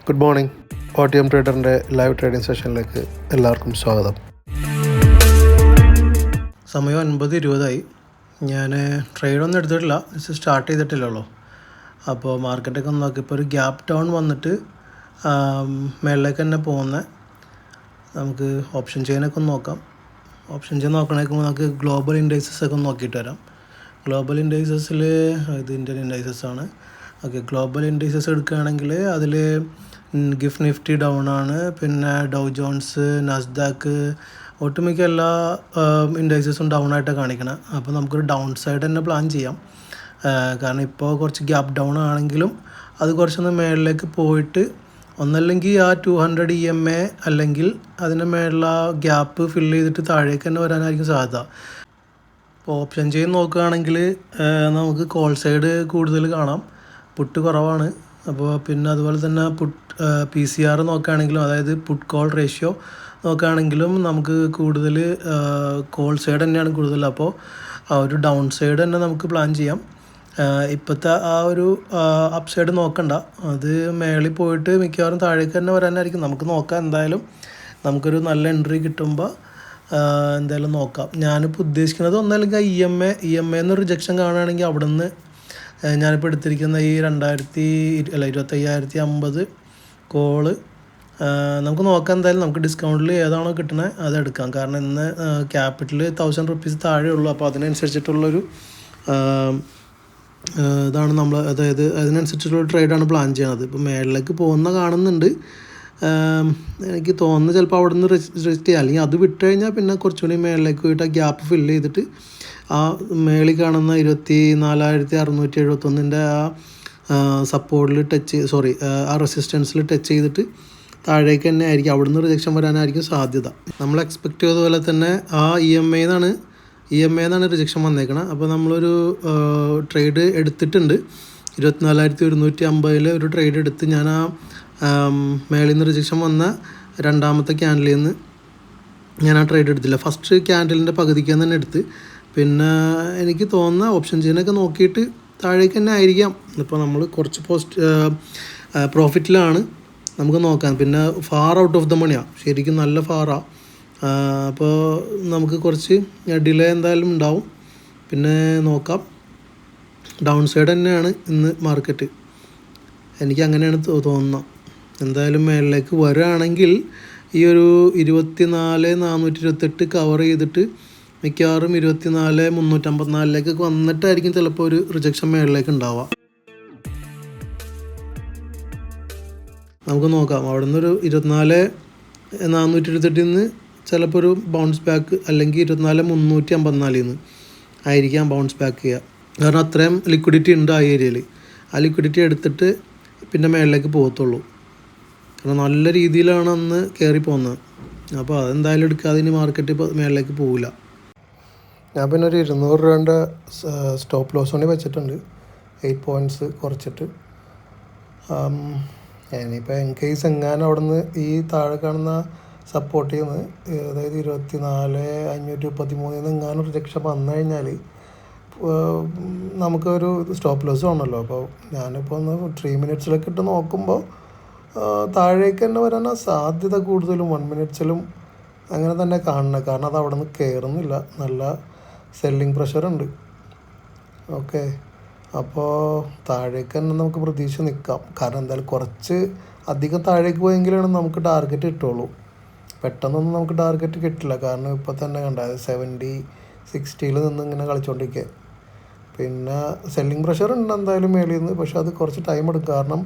Good morning. OTM ട്രേഡറിൻ്റെ live trading സെഷനിലേക്ക് എല്ലാവർക്കും സ്വാഗതം. സമയം 9:20 ഞാൻ ട്രേഡൊന്നും എടുത്തിട്ടില്ല, സ്റ്റാർട്ട് ചെയ്തിട്ടില്ലല്ലോ. അപ്പോൾ മാർക്കറ്റൊക്കെ ഒന്ന് നോക്കി, ഇപ്പോൾ ഒരു ഗ്യാപ്പ് ഡൗൺ വന്നിട്ട് മേളിലേക്ക് തന്നെ പോകുന്നത്. നമുക്ക് ഓപ്ഷൻ ചെയിനൊക്കെ ഒന്ന് നോക്കാം. ഓപ്ഷൻ ചെയിൻ നോക്കണമെങ്കിൽ നമുക്ക് ഗ്ലോബൽ ഇൻഡൈസസ് ഒക്കെ ഒന്ന് നോക്കിയിട്ട് വരാം. ഗ്ലോബൽ ഇൻഡൈസസിൽ ഇത് ഇന്ത്യൻ ഇൻഡൈസസ് ആണ്. ഓക്കെ, ഗ്ലോബൽ ഇൻഡൈസസ് എടുക്കുകയാണെങ്കിൽ അതിൽ ഗിഫ്റ്റ് നിഫ്റ്റി ഡൗൺ ആണ്, പിന്നെ ഡൗ ജോൺസ്, നാസ്ഡാക്ക്, ഒട്ടുമിക്ക എല്ലാ ഇൻഡൈസസും ഡൗൺ ആയിട്ട് കാണിക്കണം. അപ്പോൾ നമുക്കൊരു ഡൗൺ സൈഡ് തന്നെ പ്ലാൻ ചെയ്യാം. കാരണം ഇപ്പോൾ കുറച്ച് ഗ്യാപ്പ് ഡൗൺ ആണെങ്കിലും അത് കുറച്ചൊന്ന് മേളിലേക്ക് പോയിട്ട് ഒന്നല്ലെങ്കിൽ ആ 200 EMA അല്ലെങ്കിൽ അതിൻ്റെ മേളിൽ ആ ഗ്യാപ്പ് ഫില്ല് ചെയ്തിട്ട് താഴേക്ക് തന്നെ വരാനായിരിക്കും സാധ്യത. ഇപ്പോൾ ഓപ്ഷൻ ചെയിൻ നോക്കുകയാണെങ്കിൽ നമുക്ക് കോൾ സൈഡ് കൂടുതൽ കാണാം, പുട്ട് കുറവാണ്. അപ്പോൾ പിന്നെ അതുപോലെ തന്നെ PCR നോക്കുകയാണെങ്കിലും, അതായത് പുട്ട് കോൾ റേഷ്യോ നോക്കുകയാണെങ്കിലും നമുക്ക് കൂടുതൽ കോൾ സൈഡ് തന്നെയാണ് കൂടുതൽ. അപ്പോൾ ആ ഒരു ഡൗൺ സൈഡ് തന്നെ നമുക്ക് പ്ലാൻ ചെയ്യാം. ഇപ്പോഴത്തെ ആ ഒരു അപ്പ് സൈഡ് നോക്കണ്ട, അത് മേളിൽ പോയിട്ട് മിക്കവാറും താഴേക്ക് തന്നെ വരാനായിരിക്കും. നമുക്ക് നോക്കാം, എന്തായാലും നമുക്കൊരു നല്ല എൻട്രി കിട്ടുമ്പോൾ എന്തായാലും നോക്കാം. ഞാനിപ്പോൾ ഉദ്ദേശിക്കുന്നത് ഒന്നല്ലെങ്കിൽ EMA എന്നൊരു റിജക്ഷൻ കാണുകയാണെങ്കിൽ അവിടെ നിന്ന് ഞാനിപ്പോൾ എടുത്തിരിക്കുന്ന ഈ 25,50 കോള് നമുക്ക് നോക്കാം. എന്തായാലും നമുക്ക് ഡിസ്കൗണ്ടിൽ ഏതാണോ കിട്ടുന്നത് അതെടുക്കാം. കാരണം ഇന്ന് ക്യാപിറ്റൽ 1000 rupees താഴെ ഉള്ളൂ. അപ്പോൾ അതിനനുസരിച്ചിട്ടുള്ളൊരു ഇതാണ് നമ്മൾ, അതായത് അതിനനുസരിച്ചുള്ള ട്രേഡാണ് പ്ലാൻ ചെയ്യണത്. ഇപ്പോൾ മേളിലേക്ക് പോകുന്ന കാണുന്നുണ്ട്. എനിക്ക് തോന്നുന്നു ചിലപ്പോൾ അവിടെ നിന്ന് രജിസ്റ്റർ ചെയ്യുക, അല്ലെങ്കിൽ അത് വിട്ട് കഴിഞ്ഞാൽ പിന്നെ കുറച്ചുകൂടി മേളിലേക്ക് പോയിട്ട് ആ ഗ്യാപ്പ് ഫില്ല് ചെയ്തിട്ട് ആ മേളിൽ കാണുന്ന 24,671 ആ സപ്പോർട്ടിൽ ആ റെസിസ്റ്റൻസിൽ ടച്ച് ചെയ്തിട്ട് താഴേക്ക് തന്നെ ആയിരിക്കും, അവിടുന്ന് റിജക്ഷൻ വരാനായിരിക്കും സാധ്യത. നമ്മൾ എക്സ്പെക്റ്റ് ചെയ്ത പോലെ തന്നെ ആ EMA എന്നാണ് റിജക്ഷൻ വന്നേക്കണം. അപ്പോൾ നമ്മളൊരു ട്രേഡ് എടുത്തിട്ടുണ്ട്. 24,150 ഒരു ട്രേഡ് എടുത്ത് ഞാൻ ആ മേളിൽ നിന്ന് റിജക്ഷൻ വന്ന രണ്ടാമത്തെ ക്യാൻഡിലിൽ നിന്ന് ഞാൻ ആ ട്രേഡ് എടുത്തില്ല. ഫസ്റ്റ് ക്യാൻഡിലിൻ്റെ പകുതിക്ക് തന്നെ എടുത്ത്. പിന്നെ എനിക്ക് തോന്നുന്ന ഓപ്ഷൻ ചെയിനൊക്കെ നോക്കിയിട്ട് താഴേക്ക് തന്നെ ആയിരിക്കാം. ഇപ്പോൾ നമ്മൾ കുറച്ച് പ്രോഫിറ്റിലാണ്, നമുക്ക് നോക്കാം. പിന്നെ ഫാർ ഔട്ട് ഓഫ് ദ മണിയാണ്, ശരിക്കും നല്ല ഫാറാണ്. അപ്പോൾ നമുക്ക് കുറച്ച് ഡിലേ എന്തായാലും ഉണ്ടാവും. പിന്നെ നോക്കാം, ഡൗൺ സൈഡ് തന്നെയാണ് ഇന്ന് മാർക്കറ്റ്, എനിക്ക് അങ്ങനെയാണ് തോന്നുന്നത്. എന്തായാലും മേളിലേക്ക് വരികയാണെങ്കിൽ ഈ ഒരു 24,428 കവർ ചെയ്തിട്ട് മിക്കവാറും 24,354 വന്നിട്ടായിരിക്കും ചിലപ്പോൾ ഒരു റിജക്ഷൻ മേളിലേക്ക് ഉണ്ടാവുക. നമുക്ക് നോക്കാം. അവിടെ നിന്നൊരു 24,428 നിന്ന് ചിലപ്പോൾ ഒരു ബൗൺസ് ബാക്ക്, അല്ലെങ്കിൽ 24,354 ആയിരിക്കാം ബൗൺസ് ബാക്ക് ചെയ്യുക. കാരണം അത്രയും ലിക്വിഡിറ്റി ഉണ്ട് ആ ഏരിയയിൽ. ആ ലിക്വിഡിറ്റി എടുത്തിട്ട് പിന്നെ മേളിലേക്ക് പോകത്തുള്ളൂ. കാരണം നല്ല രീതിയിലാണ് അന്ന് കയറി പോകുന്നത്. അപ്പോൾ അതെന്തായാലും എടുക്കാതെ ഇനി മാർക്കറ്റ് ഇപ്പോൾ മേളിലേക്ക് പോവില്ല. ഞാൻ പിന്നെ ഒരു 200 രൂപേൻ്റെ സ്റ്റോപ്പ് ലോസ് കൊണ്ട് വെച്ചിട്ടുണ്ട്, 8 points കുറച്ചിട്ട്. ഇനിയിപ്പോൾ ഇൻ കേസ് എങ്ങാനും അവിടെ നിന്ന് ഈ താഴെ കാണുന്ന സപ്പോർട്ട് ചെയ്യുന്നത്, അതായത് 24,533 എങ്ങാനും റിജക്ഷൻ വന്നു കഴിഞ്ഞാൽ നമുക്കൊരു സ്റ്റോപ്പ് ലോസ് വേണമല്ലോ. അപ്പോൾ ഞാനിപ്പോൾ ഒന്ന് 3 minutes ഇട്ട് നോക്കുമ്പോൾ താഴേക്ക് തന്നെ വരാനാണ് സാധ്യത കൂടുതലും. 1 minutes അങ്ങനെ തന്നെ കാണണം. കാരണം അത് അവിടെ നിന്ന് കയറുന്നില്ല, നല്ല സെല്ലിങ് പ്രഷറുണ്ട്. ഓക്കെ, അപ്പോൾ താഴേക്ക് തന്നെ നമുക്ക് പ്രതീക്ഷ നിൽക്കാം. കാരണം എന്തായാലും കുറച്ച് അധികം താഴേക്ക് പോയെങ്കിലാണ് നമുക്ക് ടാർഗറ്റ് കിട്ടുള്ളൂ. പെട്ടെന്നൊന്നും നമുക്ക് ടാർഗറ്റ് കിട്ടില്ല. കാരണം ഇപ്പോൾ തന്നെ കണ്ട 70, 60 നിന്ന് ഇങ്ങനെ കളിച്ചുകൊണ്ടിരിക്കുക. പിന്നെ സെല്ലിങ് പ്രഷർ ഉണ്ട് എന്തായാലും മേളിൽ നിന്ന്, പക്ഷെ അത് കുറച്ച് ടൈം എടുക്കും. കാരണം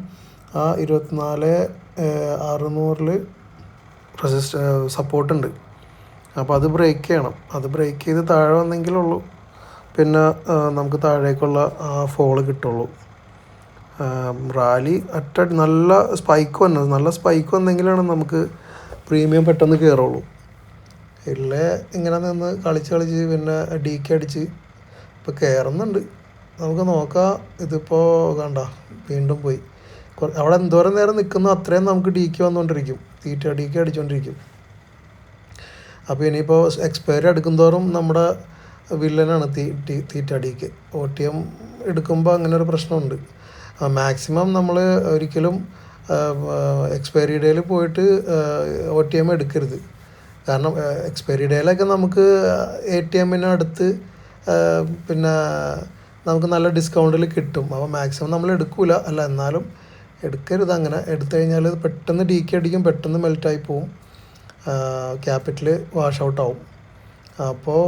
ആ 24,600 സപ്പോർട്ടുണ്ട്. അപ്പോൾ അത് ബ്രേക്ക് ചെയ്യണം. അത് ബ്രേക്ക് ചെയ്ത് താഴെ വന്നെങ്കിലുള്ളൂ പിന്നെ നമുക്ക് താഴേക്കുള്ള ആ ഫോള് കിട്ടുള്ളൂ. റാലി നല്ല സ്പൈക്ക് വന്നെങ്കിലാണ് നമുക്ക് പ്രീമിയം പെട്ടെന്ന് കയറുള്ളൂ. ഇല്ലേ ഇങ്ങനെ നിന്ന് കളിച്ച് പിന്നെ DK അടിച്ച് ഇപ്പോൾ കയറുന്നുണ്ട്. നമുക്ക് നോക്കാം. ഇതിപ്പോൾ കണ്ട വീണ്ടും പോയി. അവിടെ എന്തോരം നേരം നിൽക്കുന്നു അത്രയും നമുക്ക് DK വന്നുകൊണ്ടിരിക്കും, DK അടിച്ചുകൊണ്ടിരിക്കും. അപ്പോൾ ഇനിയിപ്പോൾ എക്സ്പയറി എടുക്കും തോറും നമ്മുടെ വില്ലനാണ് DK. OTM എടുക്കുമ്പോൾ അങ്ങനെ ഒരു പ്രശ്നമുണ്ട്. മാക്സിമം നമ്മൾ ഒരിക്കലും എക്സ്പയറി ഡേയിൽ പോയിട്ട് OTM എടുക്കരുത്. കാരണം എക്സ്പയറി ഡേയിലൊക്കെ നമുക്ക് ATM അടുത്ത് പിന്നെ നമുക്ക് നല്ല ഡിസ്കൗണ്ടിൽ കിട്ടും. അപ്പോൾ മാക്സിമം നമ്മൾ എടുക്കില്ല, അല്ല എന്നാലും എടുക്കരുത്. അങ്ങനെ എടുത്തു കഴിഞ്ഞാൽ പെട്ടെന്ന് ഡീക്കി അടിക്കും, പെട്ടെന്ന് മെൽറ്റായി പോവും, ക്യാപിറ്റൽ വാഷ് ഔട്ടാവും. അപ്പോൾ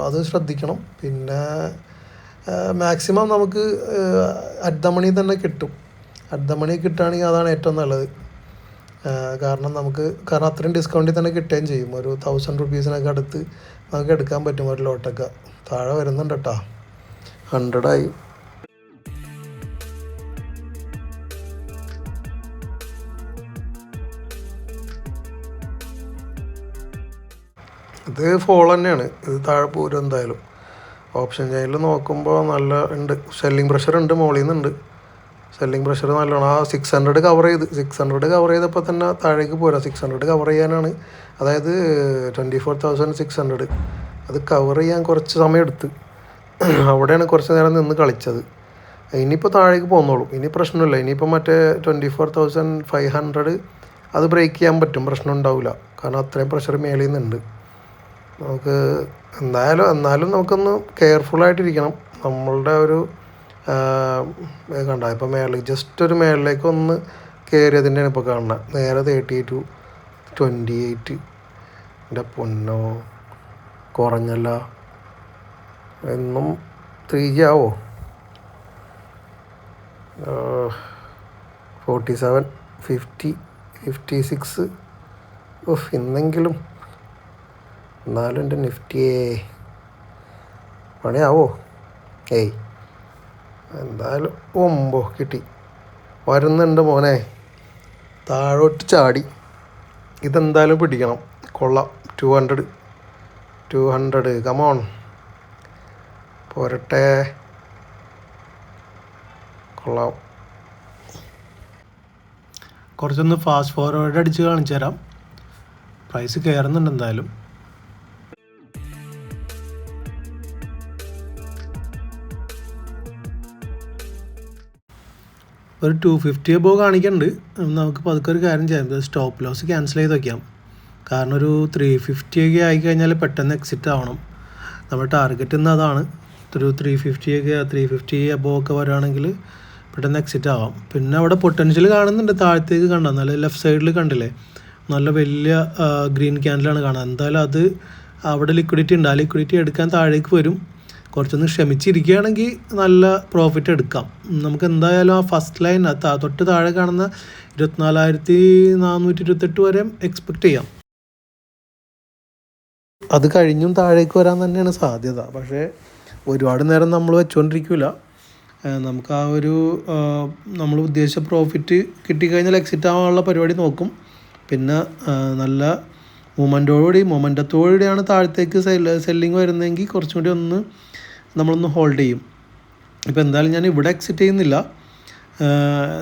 അത് ശ്രദ്ധിക്കണം. പിന്നെ മാക്സിമം നമുക്ക് അറ്റ് ദ മണി തന്നെ കിട്ടും. അറ്റ് ദ മണി കിട്ടുകയാണെങ്കിൽ അതാണ് ഏറ്റവും നല്ലത്. കാരണം അത്രയും ഡിസ്കൗണ്ടിൽ തന്നെ കിട്ടുകയും ചെയ്യും. ഒരു 1000 റുപ്പീസിനൊക്കെ അടുത്ത് നമുക്ക് എടുക്കാൻ പറ്റും ഒരു ലോട്ടൊക്കെ. താഴെ വരുന്നുണ്ട് കേട്ടോ, 100 ഇത് ഫോൾ തന്നെയാണ്. ഇത് താഴെ പോരും എന്തായാലും. ഓപ്ഷൻ ചെയിനിൽ നോക്കുമ്പോൾ നല്ല ഉണ്ട്, സെല്ലിംഗ് പ്രഷർ ഉണ്ട്, മോളിൽ നിന്നുണ്ട് സെല്ലിംഗ് പ്രഷർ നല്ലോണം. ആ 600 കവർ ചെയ്തപ്പോൾ തന്നെ താഴേക്ക് പോരാ. 600 കവർ ചെയ്യാനാണ്, അതായത് 24,600 അത് കവർ ചെയ്യാൻ കുറച്ച് സമയം എടുത്ത്. അവിടെയാണ് കുറച്ച് നേരം നിന്ന് കളിച്ചത്. ഇനിയിപ്പോൾ താഴേക്ക് പോന്നോളും, ഇനി പ്രശ്നമില്ല. ഇനിയിപ്പോൾ മറ്റേ 24,500 അത് ബ്രേക്ക് ചെയ്യാൻ പറ്റും, പ്രശ്നം ഉണ്ടാവില്ല. കാരണം അത്രയും പ്രഷർ മേളിൽ നിന്നുണ്ട്. നമുക്ക് എന്നാലും നമുക്കൊന്ന് കെയർഫുള്ളായിട്ടിരിക്കണം. നമ്മളുടെ ഒരു കണ്ട ഇപ്പോൾ ജസ്റ്റ് ഒരു മേളിലേക്ക് ഒന്ന് കയറിയതിൻ്റെയാണ് ഇപ്പോൾ കാണുന്നത്. നേരെ 32-28. എൻ്റെ പൊന്നോ, കുറഞ്ഞല്ല. എന്നും 3G ആവോ? 47, 50, 56. ഇന്നെങ്കിലും എന്നാലും എൻ്റെ നിഫ്റ്റിയേ പണിയാവോ? എന്തായാലും കിട്ടി. വരുന്നുണ്ട് മോനെ, താഴോട്ട് ചാടി. ഇതെന്തായാലും പിടിക്കണം, കൊള്ളാം. 200 കമോൺ, പോരട്ടെ, കൊള്ളാം. കുറച്ചൊന്ന് ഫാസ്റ്റ് ഫോർവേഡ് അടിച്ച് കാണിച്ചു തരാം. പ്രൈസ് കയറുന്നുണ്ട് എന്തായാലും. ഒരു 250 എബോ കാണിക്കുന്നുണ്ട്. നമുക്ക് പതുക്കെ ഒരു കാര്യം ചെയ്യാം, സ്റ്റോപ്പ് ലോസ് ക്യാൻസൽ ചെയ്ത് വയ്ക്കാം. കാരണം ഒരു 350 ഒക്കെ ആയിക്കഴിഞ്ഞാൽ പെട്ടെന്ന് എക്സിറ്റ് ആവണം. നമ്മുടെ ടാർഗറ്റ് ഇന്ന് അതാണ്. ഒരു 350 എബോ ഒക്കെ വരികയാണെങ്കിൽ പെട്ടെന്ന് എക്സിറ്റ് ആവാം. പിന്നെ അവിടെ പൊട്ടൻഷ്യൽ കാണുന്നുണ്ട്, താഴത്തേക്ക് കണ്ടോ, നല്ല ലെഫ്റ്റ് സൈഡിൽ കണ്ടില്ലേ, നല്ല വലിയ ഗ്രീൻ ക്യാൻഡിലാണ് കാണുന്നത്. എന്തായാലും അത് അവിടെ ലിക്വിഡിറ്റി ഉണ്ട്, ആ ലിക്വിഡിറ്റി എടുക്കാൻ താഴേക്ക് വരും. കുറച്ചൊന്ന് ക്ഷമിച്ചിരിക്കുകയാണെങ്കിൽ നല്ല പ്രോഫിറ്റ് എടുക്കാം. നമുക്ക് എന്തായാലും ആ ഫസ്റ്റ് ലൈൻ തൊട്ട് താഴെ കാണുന്ന 24,428 വരെ എക്സ്പെക്റ്റ് ചെയ്യാം. അത് കഴിഞ്ഞും താഴേക്ക് വരാൻ തന്നെയാണ് സാധ്യത. പക്ഷേ ഒരുപാട് നേരം നമ്മൾ വെച്ചുകൊണ്ടിരിക്കില്ല. നമുക്ക് ആ ഒരു നമ്മൾ ഉദ്ദേശിച്ച പ്രോഫിറ്റ് കിട്ടിക്കഴിഞ്ഞാൽ എക്സിറ്റ് ആവാനുള്ള പരിപാടി നോക്കും. പിന്നെ നല്ല മൊമെൻറ്റത്തോടുകൂടിയാണ് താഴത്തേക്ക് സെല്ലിങ് വരുന്നതെങ്കിൽ കുറച്ചും കൂടി നമ്മളൊന്ന് ഹോൾഡ് ചെയ്യും. ഇപ്പോൾ എന്തായാലും ഞാൻ ഇവിടെ എക്സിറ്റ് ചെയ്യുന്നില്ല.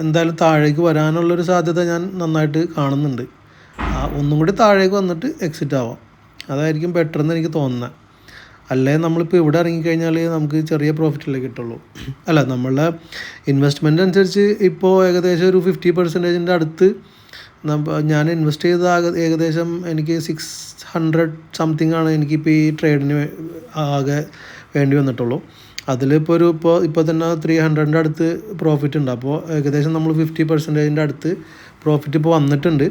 എന്തായാലും താഴേക്ക് വരാനുള്ളൊരു സാധ്യത ഞാൻ നന്നായിട്ട് കാണുന്നുണ്ട്. ഒന്നും കൂടി താഴേക്ക് വന്നിട്ട് എക്സിറ്റ് ആവാം, അതായിരിക്കും ബെറ്റർ എന്ന് എനിക്ക് തോന്നുന്നത്. അല്ലെങ്കിൽ നമ്മളിപ്പോൾ ഇവിടെ ഇറങ്ങിക്കഴിഞ്ഞാൽ നമുക്ക് ചെറിയ പ്രോഫിറ്റല്ലേ കിട്ടുള്ളൂ. അല്ല, നമ്മളുടെ ഇൻവെസ്റ്റ്മെൻ്റ് അനുസരിച്ച് ഇപ്പോൾ ഏകദേശം ഒരു 50% അടുത്ത് ഞാൻ ഇൻവെസ്റ്റ് ചെയ്ത ഏകദേശം എനിക്ക് 600 സംതിങ് ആണ് എനിക്കിപ്പോൾ ഈ ട്രേഡിന് ആകെ വേണ്ടി വന്നിട്ടുള്ളൂ. അതിലിപ്പോൾ ഇപ്പോൾ തന്നെ 300 അടുത്ത് പ്രോഫിറ്റ് ഉണ്ട്. അപ്പോൾ ഏകദേശം നമ്മൾ 50% അടുത്ത് പ്രോഫിറ്റ് ഇപ്പോൾ വന്നിട്ടുണ്ട്.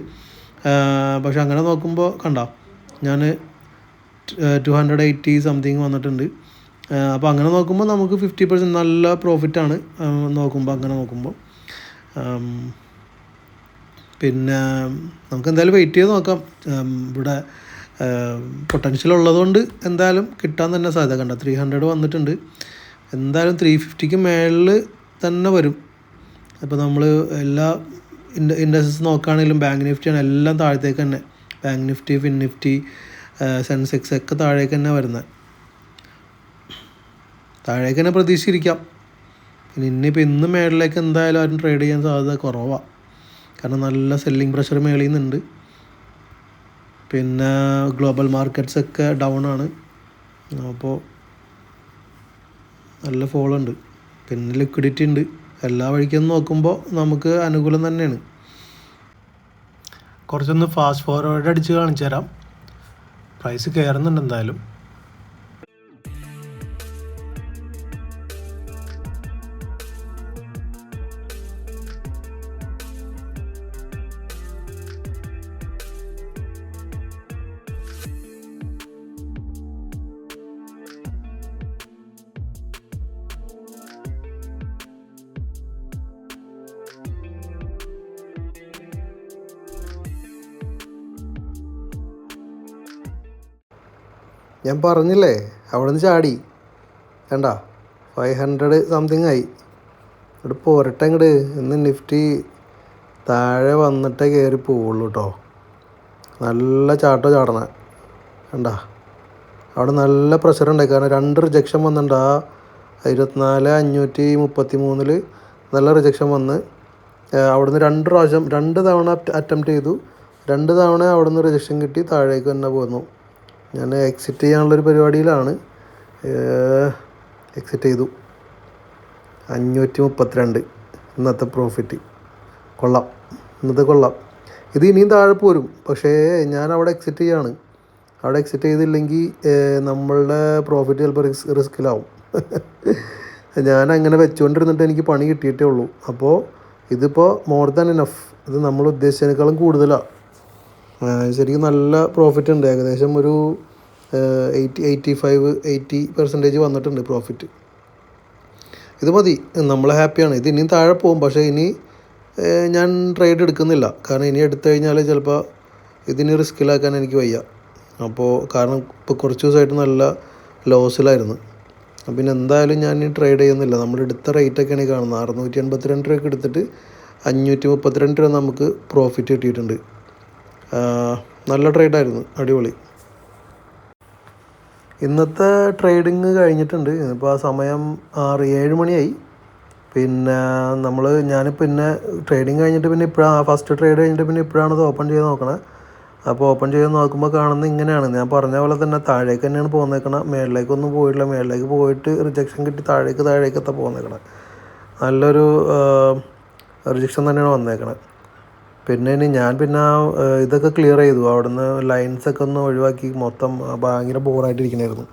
പക്ഷെ അങ്ങനെ നോക്കുമ്പോൾ കണ്ടോ, ഞാൻ 280 സംതിങ് വന്നിട്ടുണ്ട്. അപ്പോൾ അങ്ങനെ നോക്കുമ്പോൾ നമുക്ക് 50% നല്ല പ്രോഫിറ്റാണ് അങ്ങനെ നോക്കുമ്പോൾ. പിന്നെ നമുക്ക് എന്തായാലും വെയിറ്റ് ചെയ്ത് നോക്കാം. ഇവിടെ പൊട്ടൻഷ്യൽ ഉള്ളതുകൊണ്ട് എന്തായാലും കിട്ടാൻ തന്നെ സാധ്യത. കണ്ട 300 വന്നിട്ടുണ്ട്. എന്തായാലും 350ക്ക് മേളിൽ തന്നെ വരും. അപ്പോൾ നമ്മൾ എല്ലാ ഇൻഡസ്ട്രീസ് നോക്കുകയാണെങ്കിലും ബാങ്ക് നിഫ്റ്റിയാണ് എല്ലാം താഴത്തേക്ക് തന്നെ. Bank Nifty, fin Nifty, Sensex ഒക്കെ താഴേക്ക് തന്നെ വരുന്നത്. താഴേക്ക് തന്നെ പ്രതീക്ഷിച്ചിരിക്കാം. പിന്നെ ഇന്ന് മേളിലേക്ക് എന്തായാലും ആരും ട്രേഡ് ചെയ്യാൻ സാധ്യത കുറവാണ്. കാരണം നല്ല സെല്ലിംഗ് പ്രഷർ മേളിൽ നിന്നുണ്ട്. പിന്നെ ഗ്ലോബൽ മാർക്കറ്റ്സ് ഒക്കെ ഡൗൺ ആണ്. അപ്പോൾ നല്ല ഫോളുണ്ട്. പിന്നെ ലിക്വിഡിറ്റി ഉണ്ട്. എല്ലാ വഴിക്കും നോക്കുമ്പോൾ നമുക്ക് അനുകൂലം തന്നെയാണ്. കുറച്ചൊന്ന് ഫാസ്റ്റ് ഫോർവേഡ് അടിച്ച് കാണിച്ചു തരാം. പ്രൈസ് കയറുന്നുണ്ട് എന്തായാലും. ഞാൻ പറഞ്ഞില്ലേ അവിടെ നിന്ന് ചാടി വേണ്ട 500 സംതിങ് ആയി. ഇവിടെ പോരട്ടെ ഇങ്ങോട്ട്. ഇന്ന് നിഫ്റ്റി താഴെ വന്നിട്ടേ കയറി പോവുള്ളൂ കേട്ടോ. നല്ല ചാട്ടം ചാടണേ വേണ്ട. അവിടെ നല്ല പ്രഷർ ഉണ്ടായി, കാരണം 2 റിജക്ഷൻ വന്നിട്ടുണ്ട്. ആ 24,533 നല്ല റിജക്ഷൻ വന്ന് അവിടുന്ന് 2 തവണ അറ്റംപ്റ്റ് ചെയ്തു. 2 തവണ അവിടുന്ന് റിജക്ഷൻ കിട്ടി, താഴേക്ക് തന്നെ പോന്നു. ഞാൻ എക്സിറ്റ് ചെയ്യാനുള്ളൊരു പരിപാടിയിലാണ്. എക്സിറ്റ് ചെയ്തു. 532 ഇന്നത്തെ പ്രോഫിറ്റ്. കൊള്ളാം, ഇന്നത്തെ കൊള്ളാം. ഇത് ഇനിയും താഴെ പോരും, പക്ഷേ ഞാൻ അവിടെ എക്സിറ്റ് ചെയ്യാണ്. അവിടെ എക്സിറ്റ് ചെയ്തില്ലെങ്കിൽ നമ്മളുടെ പ്രോഫിറ്റ് ചിലപ്പോൾ റിസ്ക്കിലാവും. ഞാൻ അങ്ങനെ വെച്ചുകൊണ്ടിരുന്നിട്ട് എനിക്ക് പണി കിട്ടിയിട്ടേ ഉള്ളൂ. അപ്പോൾ ഇതിപ്പോൾ മോർ ദാൻ ഇനഫ്. ഇത് നമ്മൾ ഉദ്ദേശിച്ചതിനേക്കാളും കൂടുതലാണ്. ശരിക്കും നല്ല പ്രോഫിറ്റ് ഉണ്ട്. ഏകദേശം ഒരു 80% വന്നിട്ടുണ്ട് പ്രോഫിറ്റ്. ഇത് മതി, നമ്മൾ ഹാപ്പിയാണ്. ഇത് ഇനിയും താഴെ പോകും, പക്ഷേ ഇനി ഞാൻ ട്രേഡ് എടുക്കുന്നില്ല. കാരണം ഇനി എടുത്തു കഴിഞ്ഞാൽ ചിലപ്പോൾ ഇതിന് റിസ്ക്കിലാക്കാൻ എനിക്ക് വയ്യ. അപ്പോൾ കാരണം ഇപ്പോൾ കുറച്ച് ദിവസമായിട്ട് നല്ല ലോസിലായിരുന്നു. പിന്നെ എന്തായാലും ഞാൻ ഇനി ട്രേഡ് ചെയ്യുന്നില്ല. നമ്മൾ എടുത്ത റേറ്റൊക്കെയാണ് കാണുന്നത്. 682 രൂപയ്ക്ക് എടുത്തിട്ട് 532 രൂപ നമുക്ക് പ്രോഫിറ്റ് കിട്ടിയിട്ടുണ്ട്. നല്ല ട്രേഡായിരുന്നു, അടിപൊളി. ഇന്നത്തെ ട്രേഡിങ് കഴിഞ്ഞിട്ടുണ്ട്. ഇപ്പോൾ ആ സമയം 6-7 മണിയായി. പിന്നെ ഞാൻ പിന്നെ ട്രേഡിങ് കഴിഞ്ഞിട്ട് പിന്നെ ഇപ്പോഴാണ് ഫസ്റ്റ് ട്രേഡ് കഴിഞ്ഞിട്ട് പിന്നെ ഇപ്പോഴാണ് ഇത് ഓപ്പൺ ചെയ്ത് നോക്കണത്. അപ്പോൾ ഓപ്പൺ ചെയ്ത് നോക്കുമ്പോൾ കാണുന്നത് ഇങ്ങനെയാണ്. ഞാൻ പറഞ്ഞ പോലെ തന്നെ താഴേക്ക് തന്നെയാണ് പോകുന്നേക്കണത്. മേളിലേക്കൊന്നും പോയിട്ടില്ല. മേളിലേക്ക് പോയിട്ട് റിജക്ഷൻ കിട്ടി താഴേക്കത്താണ് പോകുന്നേക്കണത്. നല്ലൊരു റിജക്ഷൻ തന്നെയാണ് വന്നേക്കണത്. പിന്നെ ഞാൻ ഇതൊക്കെ ക്ലിയർ ചെയ്തു. അവിടുന്ന് ലൈൻസൊക്കെ ഒന്ന് ഒഴിവാക്കി. മൊത്തം ഭയങ്കര ബോറായിട്ടിരിക്കണമായിരുന്നു.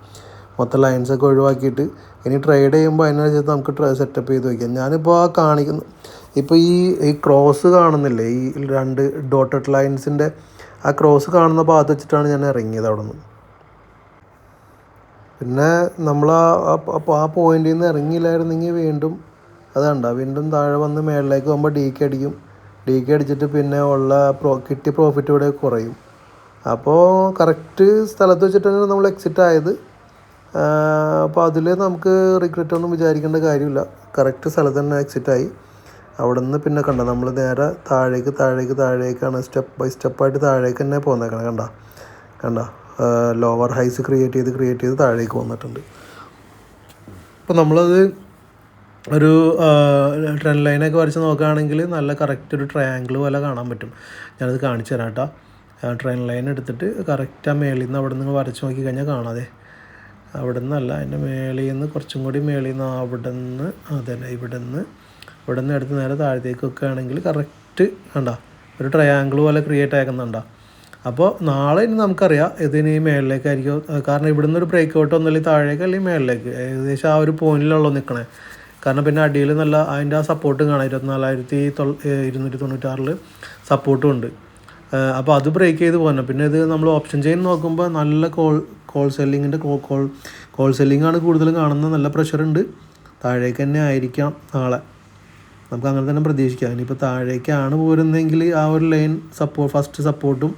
മൊത്തം ലൈൻസൊക്കെ ഒഴിവാക്കിയിട്ട് ഇനി ട്രേഡ് ചെയ്യുമ്പോൾ അതിനനുസരിച്ച് നമുക്ക് സെറ്റപ്പ് ചെയ്ത് വയ്ക്കാം. ഞാനിപ്പോൾ ഇപ്പോൾ ഈ ക്രോസ് കാണുന്നില്ലേ, ഈ 2 ഡോട്ടഡ് ലൈൻസിൻ്റെ ആ ക്രോസ് കാണുന്ന ഭാഗത്ത് വെച്ചിട്ടാണ് ഞാൻ ഇറങ്ങിയത് അവിടെ നിന്ന്. പിന്നെ നമ്മൾ ആ പോയിന്റിൽ നിന്ന് ഇറങ്ങിയില്ലായിരുന്നെങ്കിൽ വീണ്ടും വീണ്ടും താഴെ വന്ന് മേളിലേക്ക് പോകുമ്പോൾ ഡി കെ അടിച്ചിട്ട് പിന്നെ കിട്ടിയ പ്രോഫിറ്റ് ഇവിടെ കുറയും. അപ്പോൾ കറക്റ്റ് സ്ഥലത്ത് വെച്ചിട്ടാണ് നമ്മൾ എക്സിറ്റ് ആയത്. അപ്പോൾ അതിൽ നമുക്ക് റിഗ്രറ്റ് ഒന്നും വിചാരിക്കേണ്ട കാര്യമില്ല. കറക്റ്റ് സ്ഥലത്ത് തന്നെ എക്സിറ്റായി. അവിടെ നിന്ന് പിന്നെ നമ്മൾ നേരെ താഴേക്കാണ് സ്റ്റെപ്പ് ബൈ സ്റ്റെപ്പായിട്ട് താഴേക്ക് തന്നെ പോന്നേക്കണം. കണ്ട ലോവർ ഹൈസ് ക്രിയേറ്റ് ചെയ്ത് താഴേക്ക് വന്നിട്ടുണ്ട്. അപ്പോൾ നമ്മളത് ഒരു ട്രെൻഡ് ലൈനൊക്കെ വരച്ച് നോക്കുകയാണെങ്കിൽ നല്ല കറക്റ്റ് ഒരു ട്രയാങ്കിൾ പോലെ കാണാൻ പറ്റും. ഞാനത് കാണിച്ചു തരാം കേട്ടോ. ട്രെൻഡ് ലൈൻ എടുത്തിട്ട് കറക്റ്റ് ആ മേളിൽ നിന്ന് അവിടെ നിന്ന് വരച്ച് നോക്കി കഴിഞ്ഞാൽ കാണാതെ, അവിടെ നിന്നല്ല, അതിൻ്റെ മേളിൽ നിന്ന് കുറച്ചും കൂടി മേളിൽ നിന്ന് അവിടെ നിന്ന് ഇവിടെ നിന്ന് എടുത്ത് നേരെ താഴത്തേക്ക് വെക്കുകയാണെങ്കിൽ കറക്റ്റ് ഒരു ട്രയാങ്കിൾ പോലെ ക്രിയേറ്റ് ആക്കുന്നുണ്ടോ. അപ്പോൾ നാളെ ഇനി നമുക്കറിയാം ഇതിന് മേളിലേക്കായിരിക്കും. കാരണം ഇവിടുന്ന് ഒരു ബ്രേക്ക് ഔട്ട് ഒന്നുമില്ലെങ്കിൽ താഴേക്ക് അല്ലെങ്കിൽ മേളിലേക്ക് ഏകദേശം ആ ഒരു പോയിന്റിലുള്ളൂ നിൽക്കണേ. കാരണം പിന്നെ അടിയിൽ നല്ല അതിൻ്റെ ആ സപ്പോർട്ടും കാണാം. 24,296 സപ്പോർട്ടും ഉണ്ട്. അപ്പോൾ അത് ബ്രേക്ക് ചെയ്ത് പോകണം. പിന്നെ ഇത് നമ്മൾ ഓപ്ഷൻ ചെയിൻ നോക്കുമ്പോൾ നല്ല കോൾ സെല്ലിങ്ങിൻ്റെ കോൾ സെല്ലിങ്ങാണ് കൂടുതലും കാണുന്നത്. നല്ല പ്രഷറുണ്ട്. താഴേക്ക് തന്നെ ആയിരിക്കാം നാളെ, നമുക്ക് അങ്ങനെ തന്നെ പ്രതീക്ഷിക്കാം. ഇനിയിപ്പോൾ താഴേക്കാണ് പോരുന്നതെങ്കിൽ ആ ഒരു ലൈൻ ഫസ്റ്റ് സപ്പോർട്ടും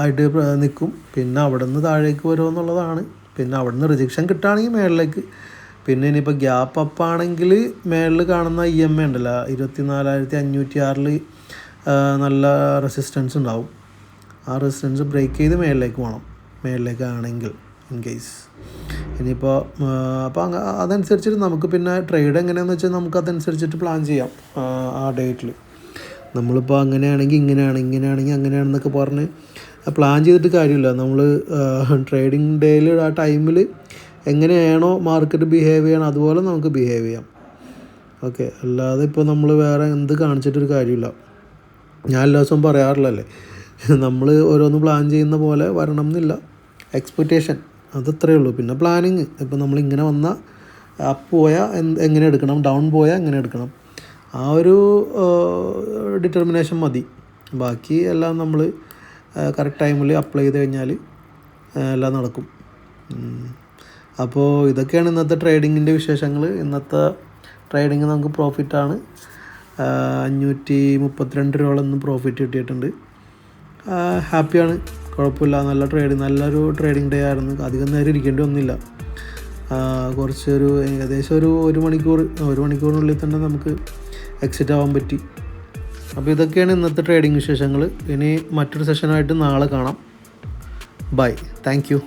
ആയിട്ട് നിൽക്കും. പിന്നെ അവിടെ നിന്ന് താഴേക്ക് വരുമെന്നുള്ളതാണ്. പിന്നെ അവിടെ നിന്ന് റിജക്ഷൻ കിട്ടുകയാണെങ്കിൽ മേളിലേക്ക്. പിന്നെ ഇനിയിപ്പോൾ ഗ്യാപ്പ് അപ്പാണെങ്കിൽ മേളിൽ കാണുന്ന EMA ഉണ്ടല്ലോ 24,506 നല്ല റെസിസ്റ്റൻസ് ഉണ്ടാവും. ആ റെസിസ്റ്റൻസ് ബ്രേക്ക് ചെയ്ത് മേളിലേക്കാണെങ്കിൽ ഇൻ കേസ് ഇനിയിപ്പോൾ അപ്പോൾ അതനുസരിച്ചിട്ട് നമുക്ക് പിന്നെ ട്രേഡ് എങ്ങനെയാണെന്ന് വെച്ചാൽ നമുക്ക് അതനുസരിച്ചിട്ട് പ്ലാൻ ചെയ്യാം. ആ ഡേറ്റിൽ നമ്മളിപ്പോൾ അങ്ങനെയാണെങ്കിൽ ഇങ്ങനെയാണെങ്കിൽ അങ്ങനെയാണെന്നൊക്കെ പറഞ്ഞ് പ്ലാൻ ചെയ്തിട്ട് കാര്യമില്ല. നമ്മൾ ട്രേഡിംഗ് ഡേയിൽ ആ ടൈമിൽ എങ്ങനെയാണോ മാർക്കറ്റ് ബിഹേവ് ചെയ്യണം അതുപോലെ നമുക്ക് ബിഹേവ് ചെയ്യാം. ഓക്കെ, അല്ലാതെ ഇപ്പോൾ നമ്മൾ വേറെ എന്ത് കാണിച്ചിട്ടൊരു കാര്യമില്ല. ഞാൻ എല്ലാ ദിവസവും പറയാറില്ലല്ലേ, നമ്മൾ ഓരോന്ന് പ്ലാൻ ചെയ്യുന്ന പോലെ വരണം എന്നില്ല. എക്സ്പെക്റ്റേഷൻ അതത്രയേ ഉള്ളൂ. പിന്നെ പ്ലാനിങ്, ഇപ്പോൾ നമ്മളിങ്ങനെ വന്നാൽ അപ്പ് പോയാൽ എങ്ങനെ എടുക്കണം, ഡൗൺ പോയാൽ എങ്ങനെ എടുക്കണം, ആ ഒരു ഡിറ്റർമിനേഷൻ മതി. ബാക്കി എല്ലാം നമ്മൾ കറക്റ്റ് ടൈമിൽ അപ്ലൈ ചെയ്ത് കഴിഞ്ഞാൽ എല്ലാം നടക്കും. അപ്പോൾ ഇതൊക്കെയാണ് ഇന്നത്തെ ട്രേഡിങ്ങിൻ്റെ വിശേഷങ്ങൾ. ഇന്നത്തെ ട്രേഡിങ് നമുക്ക് പ്രോഫിറ്റാണ്. 532 രൂപയോളം പ്രോഫിറ്റ് കിട്ടിയിട്ടുണ്ട്. ഹാപ്പിയാണ്, കുഴപ്പമില്ല. നല്ലൊരു ട്രേഡിങ് ഡേ ആയിരുന്നു. അധികം നേരം ഇരിക്കേണ്ടി വന്നില്ല. ഏകദേശം ഒരു മണിക്കൂറിനുള്ളിൽ തന്നെ നമുക്ക് എക്സിറ്റ് ആവാൻ പറ്റി. അപ്പോൾ ഇതൊക്കെയാണ് ഇന്നത്തെ ട്രേഡിങ് വിശേഷങ്ങൾ. ഇനി മറ്റൊരു സെഷനായിട്ട് നാളെ കാണാം. Bye, thank U.